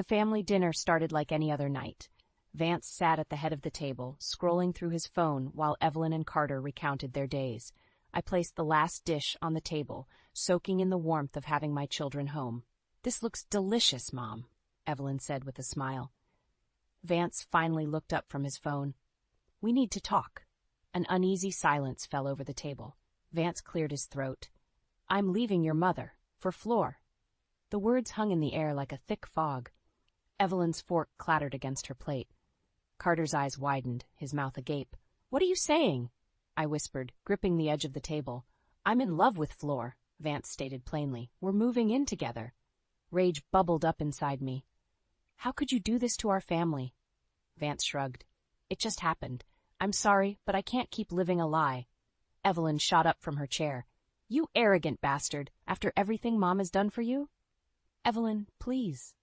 family dinner started like any other night. Vance sat at the head of the table, scrolling through his phone while Evelyn and Carter recounted their days. I placed the last dish on the table, soaking in the warmth of having my children home. "This looks delicious, Mom," Evelyn said with a smile. Vance finally looked up from his phone. "We need to talk." An uneasy silence fell over the table. Vance cleared his throat. "I'm leaving your mother, for Fleur." The words hung in the air like a thick fog. Evelyn's fork clattered against her plate. Carter's eyes widened, his mouth agape. "What are you saying?" I whispered, gripping the edge of the table. "I'm in love with Fleur," Vance stated plainly. "We're moving in together." Rage bubbled up inside me. "How could you do this to our family?" Vance shrugged. "It just happened. I'm sorry, but I can't keep living a lie." Evelyn shot up from her chair. "You arrogant bastard, after everything Mom has done for you?" "Evelyn, please."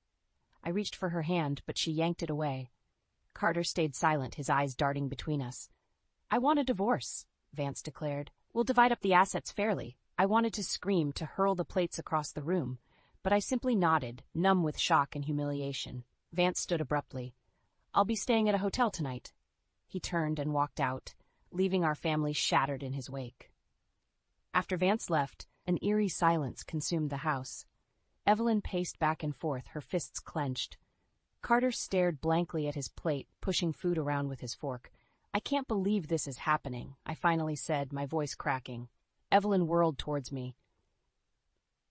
I reached for her hand, but she yanked it away. Carter stayed silent, his eyes darting between us. "I want a divorce," Vance declared. "We'll divide up the assets fairly." I wanted to scream, to hurl the plates across the room, but I simply nodded, numb with shock and humiliation. Vance stood abruptly. "I'll be staying at a hotel tonight." He turned and walked out, leaving our family shattered in his wake. After Vance left, an eerie silence consumed the house. Evelyn paced back and forth, her fists clenched. Carter stared blankly at his plate, pushing food around with his fork. "I can't believe this is happening," I finally said, my voice cracking. Evelyn whirled towards me.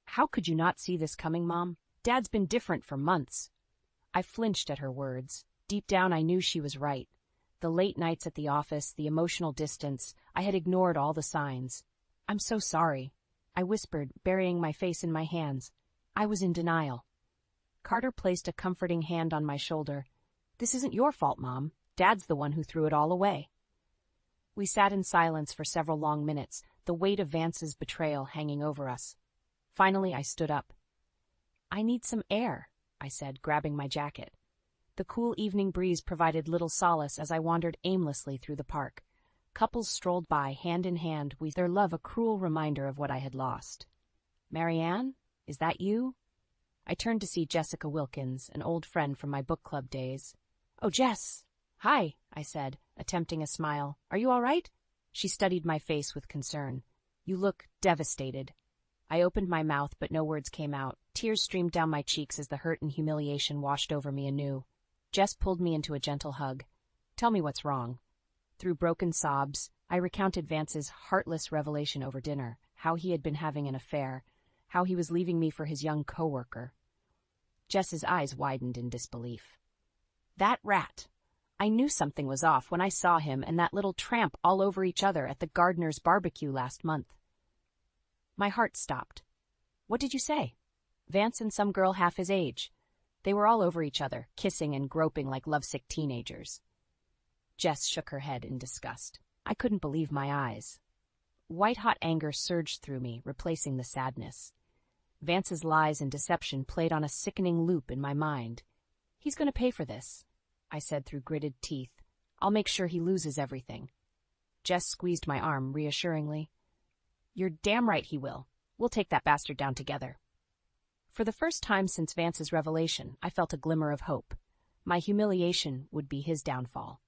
"How could you not see this coming, Mom? Dad's been different for months." I flinched at her words. Deep down I knew she was right. The late nights at the office, the emotional distance, I had ignored all the signs. "I'm so sorry," I whispered, burying my face in my hands. I was in denial. Carter placed a comforting hand on my shoulder. "This isn't your fault, Mom. Dad's the one who threw it all away." We sat in silence for several long minutes, the weight of Vance's betrayal hanging over us. Finally, I stood up. "I need some air," I said, grabbing my jacket. The cool evening breeze provided little solace as I wandered aimlessly through the park. Couples strolled by, hand in hand, with their love a cruel reminder of what I had lost. "Marianne, is that you?" I turned to see Jessica Wilkins, an old friend from my book club days. "Oh, Jess!" "Hi," I said, attempting a smile. "Are you all right?" She studied my face with concern. "You look devastated." I opened my mouth, but no words came out. Tears streamed down my cheeks as the hurt and humiliation washed over me anew. Jess pulled me into a gentle hug. "Tell me what's wrong." Through broken sobs, I recounted Vance's heartless revelation over dinner, how he had been having an affair, how he was leaving me for his young coworker. Jess's eyes widened in disbelief. "That rat! I knew something was off when I saw him and that little tramp all over each other at the gardener's barbecue last month." My heart stopped. "What did you say?" "Vance and some girl half his age. They were all over each other, kissing and groping like lovesick teenagers." Jess shook her head in disgust. I couldn't believe my eyes. White-hot anger surged through me, replacing the sadness. Vance's lies and deception played on a sickening loop in my mind. "He's going to pay for this," I said through gritted teeth. "I'll make sure he loses everything." Jess squeezed my arm reassuringly. "You're damn right he will. We'll take that bastard down together." For the first time since Vance's revelation, I felt a glimmer of hope. My humiliation would be his downfall.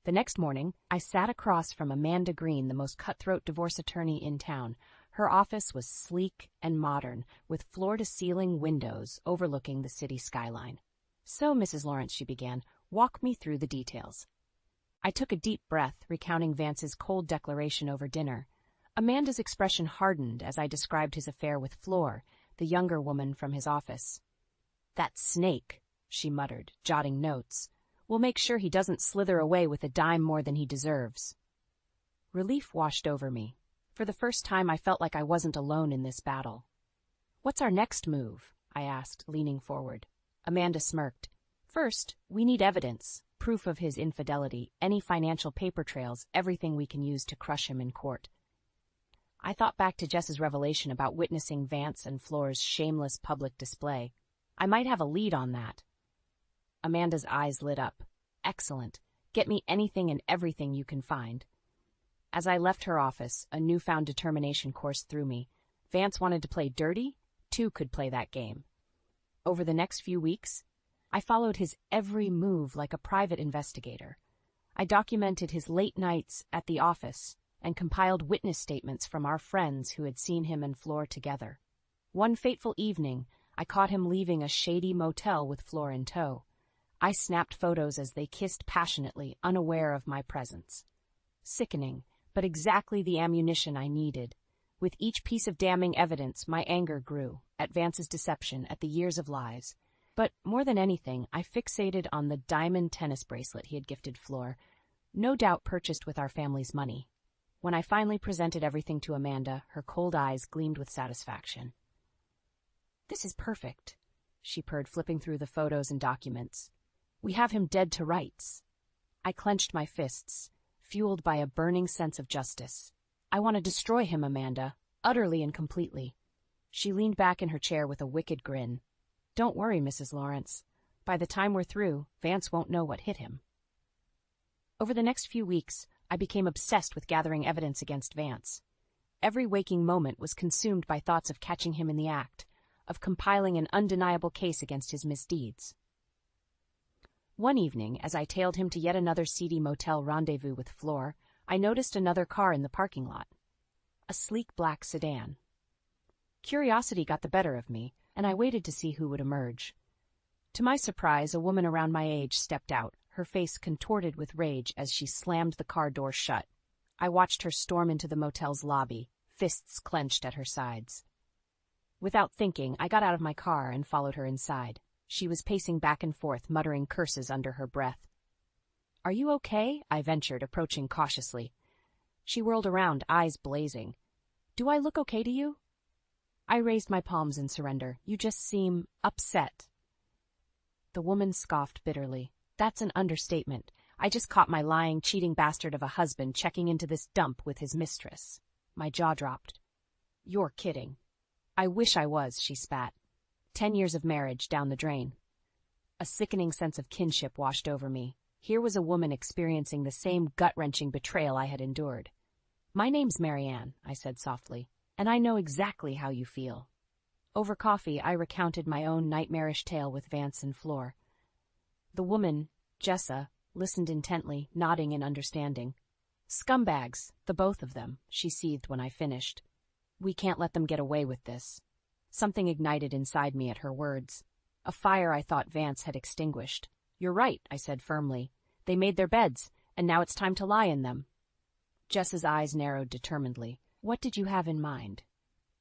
The next morning, I sat across from Amanda Green, the most cutthroat divorce attorney in town. Her office was sleek and modern, with floor-to-ceiling windows overlooking the city skyline. "So, Mrs. Lawrence," she began, "walk me through the details." I took a deep breath, recounting Vance's cold declaration over dinner. Amanda's expression hardened as I described his affair with Fleur, the younger woman from his office. "That snake," she muttered, jotting notes. "We'll make sure he doesn't slither away with a dime more than he deserves." Relief washed over me. For the first time, I felt like I wasn't alone in this battle. "What's our next move?" I asked, leaning forward. Amanda smirked. "First, we need evidence, proof of his infidelity, any financial paper trails, everything we can use to crush him in court." I thought back to Jess's revelation about witnessing Vance and Fleur's shameless public display. I might have a lead on that. Amanda's eyes lit up. "Excellent. Get me anything and everything you can find." As I left her office, a newfound determination coursed through me. Vance wanted to play dirty? Two could play that game. Over the next few weeks, I followed his every move like a private investigator. I documented his late nights at the office and compiled witness statements from our friends who had seen him and Fleur together. One fateful evening, I caught him leaving a shady motel with Fleur in tow. I snapped photos as they kissed passionately, unaware of my presence. Sickening, but exactly the ammunition I needed. With each piece of damning evidence, my anger grew, at Vance's deception, at the years of lies. But more than anything, I fixated on the diamond tennis bracelet he had gifted Fleur, no doubt purchased with our family's money. When I finally presented everything to Amanda, her cold eyes gleamed with satisfaction. "This is perfect," she purred, flipping through the photos and documents. "We have him dead to rights." I clenched my fists, fueled by a burning sense of justice. "I want to destroy him, Amanda, utterly and completely." She leaned back in her chair with a wicked grin. "Don't worry, Mrs. Lawrence. By the time we're through, Vance won't know what hit him." Over the next few weeks, I became obsessed with gathering evidence against Vance. Every waking moment was consumed by thoughts of catching him in the act, of compiling an undeniable case against his misdeeds. One evening, as I tailed him to yet another seedy motel rendezvous with Fleur, I noticed another car in the parking lot. A sleek black sedan. Curiosity got the better of me, and I waited to see who would emerge. To my surprise, a woman around my age stepped out, her face contorted with rage as she slammed the car door shut. I watched her storm into the motel's lobby, fists clenched at her sides. Without thinking, I got out of my car and followed her inside. She was pacing back and forth, muttering curses under her breath. "Are you okay?" I ventured, approaching cautiously. She whirled around, eyes blazing. "Do I look okay to you?" I raised my palms in surrender. "You just seem upset." The woman scoffed bitterly. "That's an understatement. I just caught my lying, cheating bastard of a husband checking into this dump with his mistress." My jaw dropped. "You're kidding." "I wish I was," she spat. 10 years of marriage down the drain. A sickening sense of kinship washed over me. Here was a woman experiencing the same gut-wrenching betrayal I had endured. "My name's Marianne," I said softly, "and I know exactly how you feel." Over coffee, I recounted my own nightmarish tale with Vance and Fleur. The woman, Jessa, listened intently, nodding in understanding. "Scumbags, the both of them," she seethed when I finished. "We can't let them get away with this." Something ignited inside me at her words. A fire I thought Vance had extinguished. "You're right," I said firmly. "They made their beds, and now it's time to lie in them." Jess's eyes narrowed determinedly. "What did you have in mind?"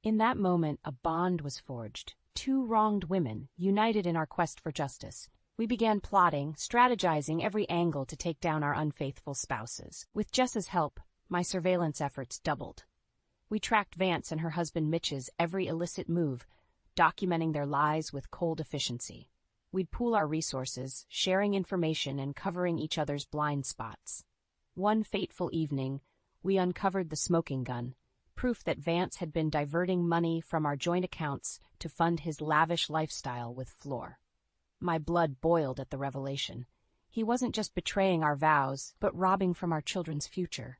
In that moment, a bond was forged. Two wronged women, united in our quest for justice. We began plotting, strategizing every angle to take down our unfaithful spouses. With Jess's help, my surveillance efforts doubled. We tracked Vance and her husband Mitch's every illicit move, documenting their lies with cold efficiency. We'd pool our resources, sharing information and covering each other's blind spots. One fateful evening, we uncovered the smoking gun, proof that Vance had been diverting money from our joint accounts to fund his lavish lifestyle with Fleur. My blood boiled at the revelation. He wasn't just betraying our vows, but robbing from our children's future.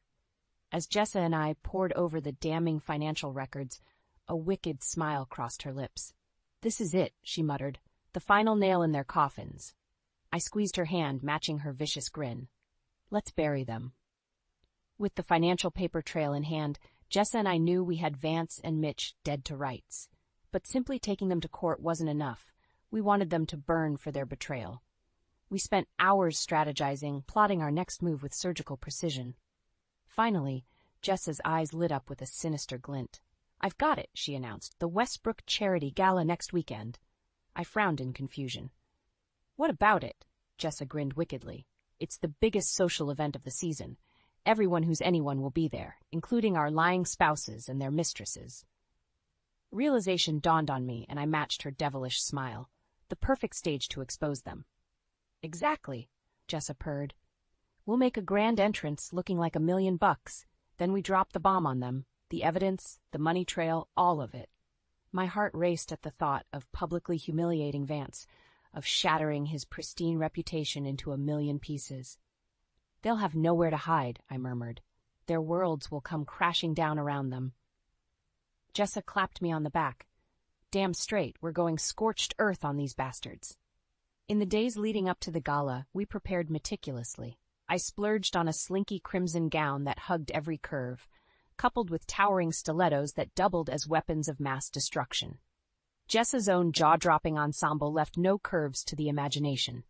As Jessa and I pored over the damning financial records, a wicked smile crossed her lips. "This is it," she muttered, "the final nail in their coffins." I squeezed her hand, matching her vicious grin. "Let's bury them." With the financial paper trail in hand, Jessa and I knew we had Vance and Mitch dead to rights. But simply taking them to court wasn't enough. We wanted them to burn for their betrayal. We spent hours strategizing, plotting our next move with surgical precision. Finally, Jessa's eyes lit up with a sinister glint. "I've got it," she announced. "The Westbrook Charity Gala next weekend." I frowned in confusion. "What about it?" Jessa grinned wickedly. "It's the biggest social event of the season. Everyone who's anyone will be there, including our lying spouses and their mistresses." Realization dawned on me, and I matched her devilish smile. The perfect stage to expose them. "Exactly," Jessa purred. "We'll make a grand entrance looking like $1,000,000. Then we drop the bomb on them. The evidence, the money trail, all of it." My heart raced at the thought of publicly humiliating Vance, of shattering his pristine reputation into 1,000,000 pieces. "They'll have nowhere to hide," I murmured. "Their worlds will come crashing down around them." Jessa clapped me on the back. "Damn straight, we're going scorched earth on these bastards." In the days leading up to the gala, we prepared meticulously. I splurged on a slinky crimson gown that hugged every curve, coupled with towering stilettos that doubled as weapons of mass destruction. Jessa's own jaw-dropping ensemble left no curves to the imagination.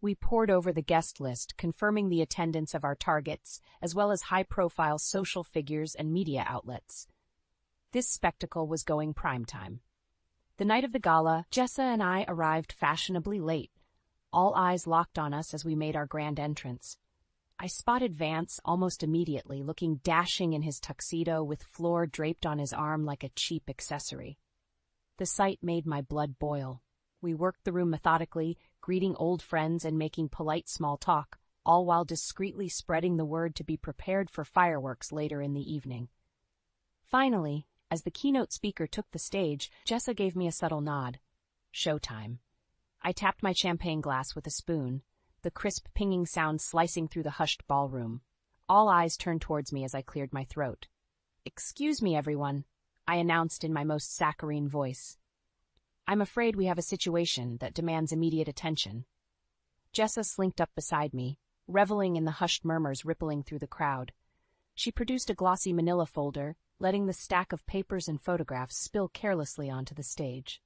We pored over the guest list, confirming the attendance of our targets, as well as high-profile social figures and media outlets. This spectacle was going prime time. The night of the gala, Jessa and I arrived fashionably late. All eyes locked on us as we made our grand entrance. I spotted Vance almost immediately, looking dashing in his tuxedo with Floor draped on his arm like a cheap accessory. The sight made my blood boil. We worked the room methodically, greeting old friends and making polite small talk, all while discreetly spreading the word to be prepared for fireworks later in the evening. Finally, as the keynote speaker took the stage, Jessa gave me a subtle nod. Showtime. I tapped my champagne glass with a spoon, the crisp pinging sound slicing through the hushed ballroom. All eyes turned towards me as I cleared my throat. "Excuse me, everyone," I announced in my most saccharine voice. "I'm afraid we have a situation that demands immediate attention." Jessa slinked up beside me, reveling in the hushed murmurs rippling through the crowd. She produced a glossy manila folder, letting the stack of papers and photographs spill carelessly onto the stage.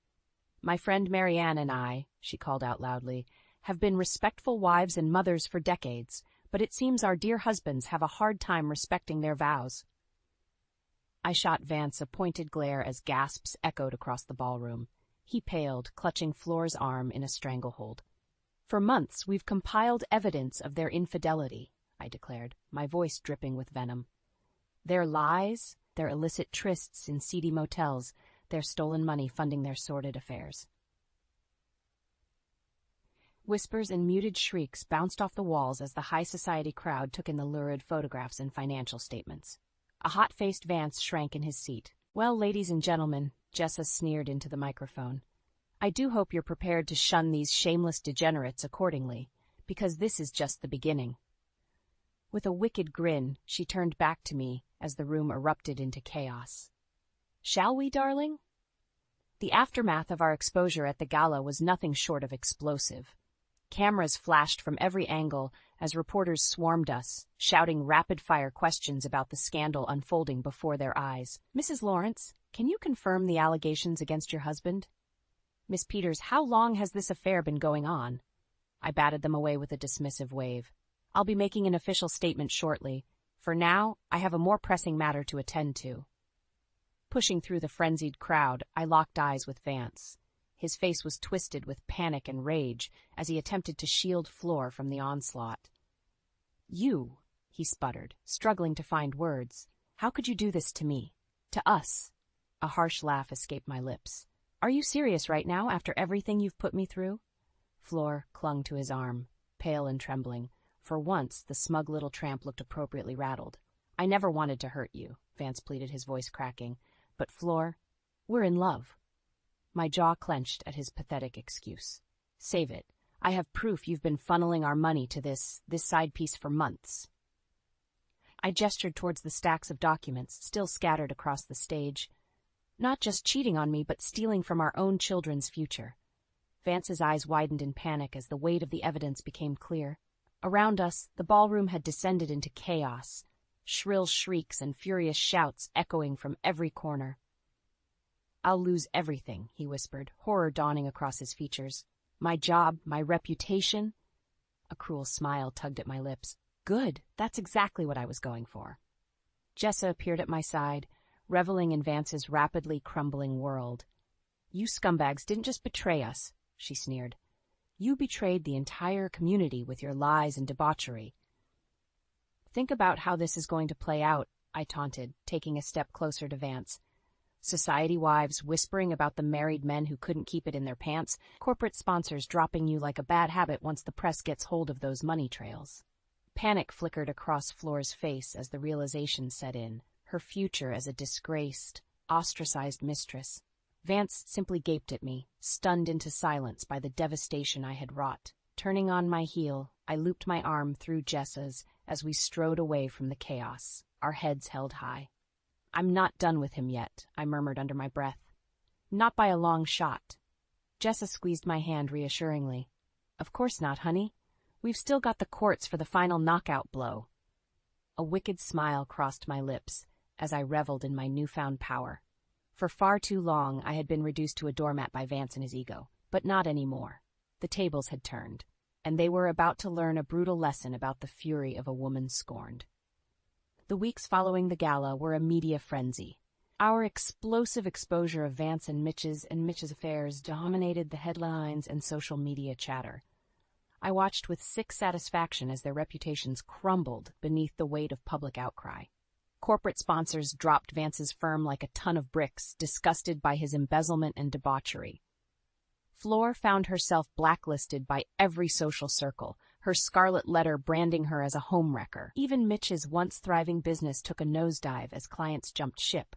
"My friend Marianne and I," she called out loudly, "have been respectful wives and mothers for decades, but it seems our dear husbands have a hard time respecting their vows." I shot Vance a pointed glare as gasps echoed across the ballroom. He paled, clutching Floor's arm in a stranglehold. "For months we've compiled evidence of their infidelity," I declared, my voice dripping with venom. "Their lies, their illicit trysts in seedy motels, their stolen money funding their sordid affairs." Whispers and muted shrieks bounced off the walls as the high society crowd took in the lurid photographs and financial statements. A hot-faced Vance shrank in his seat. "Well, ladies and gentlemen," Jessa sneered into the microphone, "I do hope you're prepared to shun these shameless degenerates accordingly, because this is just the beginning." With a wicked grin, she turned back to me as the room erupted into chaos. "Shall we, darling?" The aftermath of our exposure at the gala was nothing short of explosive. Cameras flashed from every angle as reporters swarmed us, shouting rapid-fire questions about the scandal unfolding before their eyes. "Mrs. Lawrence, can you confirm the allegations against your husband?" "Miss Peters, how long has this affair been going on?" I batted them away with a dismissive wave. "I'll be making an official statement shortly. For now, I have a more pressing matter to attend to." Pushing through the frenzied crowd, I locked eyes with Vance. His face was twisted with panic and rage as he attempted to shield Floor from the onslaught. "You," he sputtered, struggling to find words. "How could you do this to me? To us?" A harsh laugh escaped my lips. "Are you serious right now, after everything you've put me through?" Floor clung to his arm, pale and trembling. For once, the smug little tramp looked appropriately rattled. "I never wanted to hurt you," Vance pleaded, his voice cracking. "But Floor, we're in love." My jaw clenched at his pathetic excuse. "Save it. I have proof you've been funneling our money to this side piece for months." I gestured towards the stacks of documents still scattered across the stage. "Not just cheating on me, but stealing from our own children's future." Vance's eyes widened in panic as the weight of the evidence became clear. Around us, the ballroom had descended into chaos, shrill shrieks and furious shouts echoing from every corner. "I'll lose everything," he whispered, horror dawning across his features. "My job, my reputation." A cruel smile tugged at my lips. "Good, that's exactly what I was going for." Jessa appeared at my side, reveling in Vance's rapidly crumbling world. "You scumbags didn't just betray us," she sneered. "You betrayed the entire community with your lies and debauchery." "Think about how this is going to play out," I taunted, taking a step closer to Vance. "Society wives whispering about the married men who couldn't keep it in their pants, corporate sponsors dropping you like a bad habit once the press gets hold of those money trails." Panic flickered across Floor's face as the realization set in, her future as a disgraced, ostracized mistress. Vance simply gaped at me, stunned into silence by the devastation I had wrought. Turning on my heel, I looped my arm through Jessa's as we strode away from the chaos, our heads held high. "I'm not done with him yet," I murmured under my breath. "Not by a long shot." Jessa squeezed my hand reassuringly. Of course not, honey. We've still got the courts for the final knockout blow. A wicked smile crossed my lips as I reveled in my newfound power. For far too long, I had been reduced to a doormat by Vance and his ego, but not anymore. The tables had turned, and they were about to learn a brutal lesson about the fury of a woman scorned. The weeks following the gala were a media frenzy. Our explosive exposure of Vance and Mitch's affairs dominated the headlines and social media chatter. I watched with sick satisfaction as their reputations crumbled beneath the weight of public outcry. Corporate sponsors dropped Vance's firm like a ton of bricks, disgusted by his embezzlement and debauchery. Fleur found herself blacklisted by every social circle, her scarlet letter branding her as a homewrecker. Even Mitch's once thriving business took a nosedive as clients jumped ship.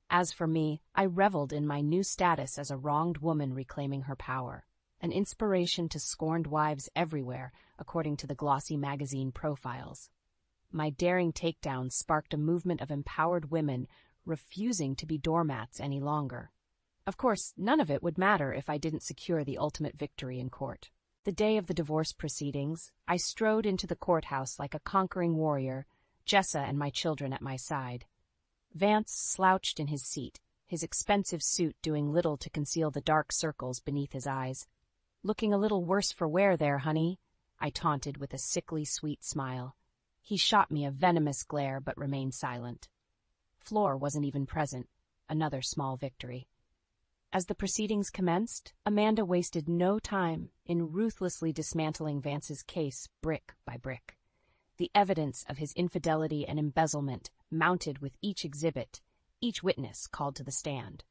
As for me, I reveled in my new status as a wronged woman reclaiming her power, an inspiration to scorned wives everywhere, according to the glossy magazine profiles. My daring takedown sparked a movement of empowered women refusing to be doormats any longer. Of course, none of it would matter if I didn't secure the ultimate victory in court. The day of the divorce proceedings, I strode into the courthouse like a conquering warrior, Jessa and my children at my side. Vance slouched in his seat, his expensive suit doing little to conceal the dark circles beneath his eyes. Looking a little worse for wear there, honey, I taunted with a sickly sweet smile. He shot me a venomous glare but remained silent. Fleur wasn't even present, another small victory. As the proceedings commenced, Amanda wasted no time in ruthlessly dismantling Vance's case brick by brick. The evidence of his infidelity and embezzlement mounted with each exhibit, each witness called to the stand.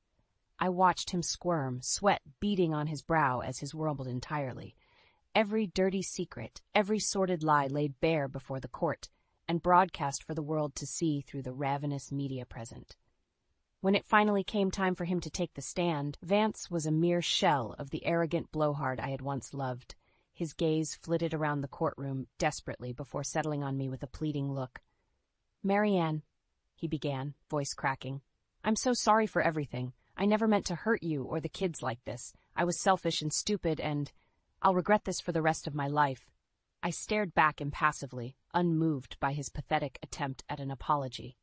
I watched him squirm, sweat beading on his brow as his world crumbled entirely. Every dirty secret, every sordid lie laid bare before the court, and broadcast for the world to see through the ravenous media present. When it finally came time for him to take the stand, Vance was a mere shell of the arrogant blowhard I had once loved. His gaze flitted around the courtroom desperately before settling on me with a pleading look. "Marianne," he began, voice cracking, "I'm so sorry for everything. I never meant to hurt you or the kids like this. I was selfish and stupid, and I'll regret this for the rest of my life." I stared back impassively, unmoved by his pathetic attempt at an apology.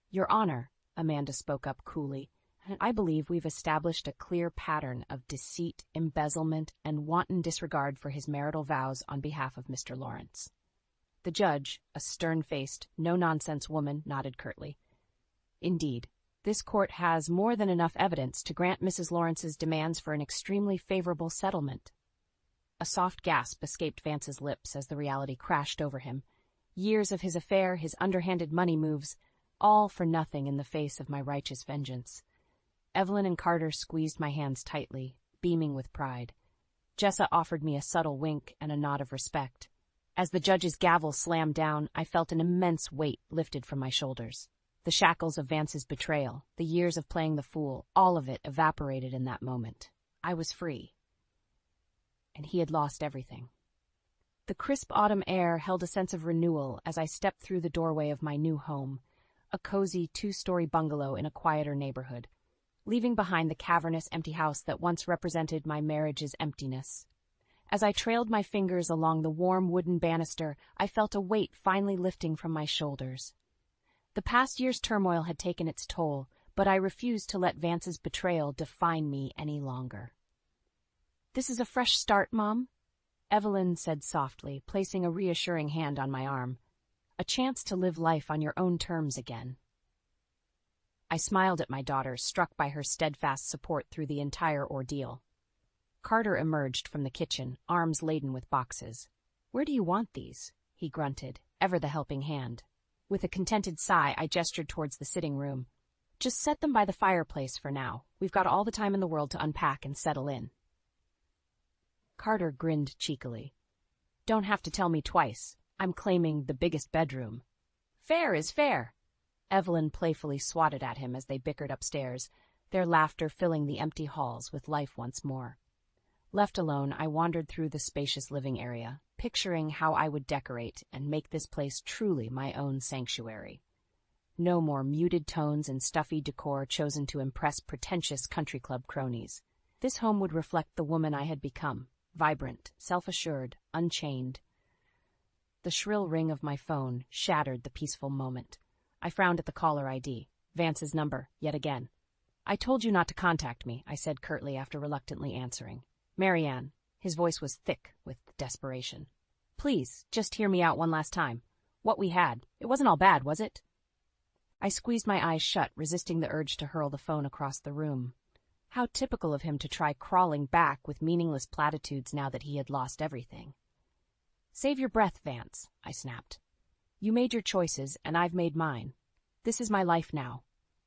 "Your Honor," Amanda spoke up coolly, "I believe we've established a clear pattern of deceit, embezzlement, and wanton disregard for his marital vows on behalf of Mr. Lawrence." The judge, a stern-faced, no-nonsense woman, nodded curtly. "Indeed, this court has more than enough evidence to grant Mrs. Lawrence's demands for an extremely favorable settlement." A soft gasp escaped Vance's lips as the reality crashed over him. Years of his affair, his underhanded money moves, all for nothing in the face of my righteous vengeance. Evelyn and Carter squeezed my hands tightly, beaming with pride. Jessa offered me a subtle wink and a nod of respect. As the judge's gavel slammed down, I felt an immense weight lifted from my shoulders. The shackles of Vance's betrayal, the years of playing the fool, all of it evaporated in that moment. I was free. And he had lost everything. The crisp autumn air held a sense of renewal as I stepped through the doorway of my new home, a cozy two-story bungalow in a quieter neighborhood, leaving behind the cavernous empty house that once represented my marriage's emptiness. As I trailed my fingers along the warm wooden banister, I felt a weight finally lifting from my shoulders. The past year's turmoil had taken its toll, but I refused to let Vance's betrayal define me any longer. "This is a fresh start, Mom," Evelyn said softly, placing a reassuring hand on my arm. "A chance to live life on your own terms again." I smiled at my daughter, struck by her steadfast support through the entire ordeal. Carter emerged from the kitchen, arms laden with boxes. "Where do you want these?" he grunted, ever the helping hand. With a contented sigh, I gestured towards the sitting room. "Just set them by the fireplace for now. We've got all the time in the world to unpack and settle in." Carter grinned cheekily. "Don't have to tell me twice. I'm claiming the biggest bedroom." "Fair is fair." Evelyn playfully swatted at him as they bickered upstairs, their laughter filling the empty halls with life once more. Left alone, I wandered through the spacious living area, picturing how I would decorate and make this place truly my own sanctuary. No more muted tones and stuffy decor chosen to impress pretentious country club cronies. This home would reflect the woman I had become, vibrant, self-assured, unchained. The shrill ring of my phone shattered the peaceful moment. I frowned at the caller ID, Vance's number, yet again. "I told you not to contact me," I said curtly after reluctantly answering. "Marianne," his voice was thick with desperation. "Please, just hear me out one last time. What we had, it wasn't all bad, was it?" I squeezed my eyes shut, resisting the urge to hurl the phone across the room. How typical of him to try crawling back with meaningless platitudes now that he had lost everything. "Save your breath, Vance," I snapped. "You made your choices, and I've made mine. This is my life now,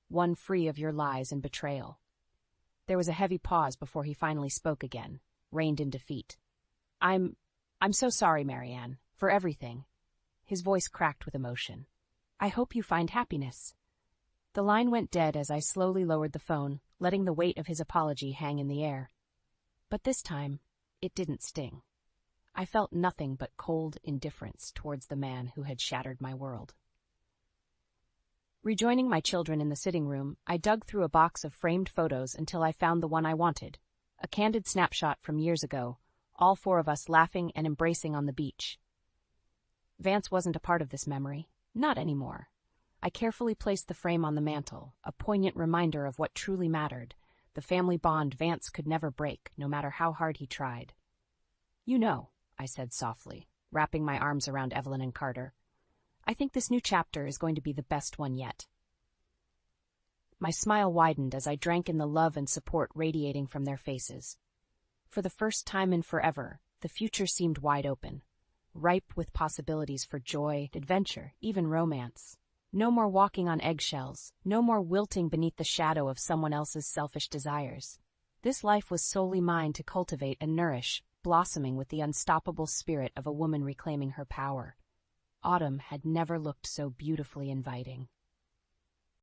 one free of your lies and betrayal." There was a heavy pause before he finally spoke again, reined in defeat. I'm so sorry, Marianne, for everything." His voice cracked with emotion. "I hope you find happiness." The line went dead as I slowly lowered the phone, letting the weight of his apology hang in the air. But this time, it didn't sting. I felt nothing but cold indifference towards the man who had shattered my world. Rejoining my children in the sitting room, I dug through a box of framed photos until I found the one I wanted, a candid snapshot from years ago, all four of us laughing and embracing on the beach. Vance wasn't a part of this memory, not anymore. I carefully placed the frame on the mantel, a poignant reminder of what truly mattered, the family bond Vance could never break, no matter how hard he tried. "You know," I said softly, wrapping my arms around Evelyn and Carter, "I think this new chapter is going to be the best one yet." My smile widened as I drank in the love and support radiating from their faces. For the first time in forever, the future seemed wide open, ripe with possibilities for joy, adventure, even romance. No more walking on eggshells, no more wilting beneath the shadow of someone else's selfish desires. This life was solely mine to cultivate and nourish, blossoming with the unstoppable spirit of a woman reclaiming her power. Autumn had never looked so beautifully inviting.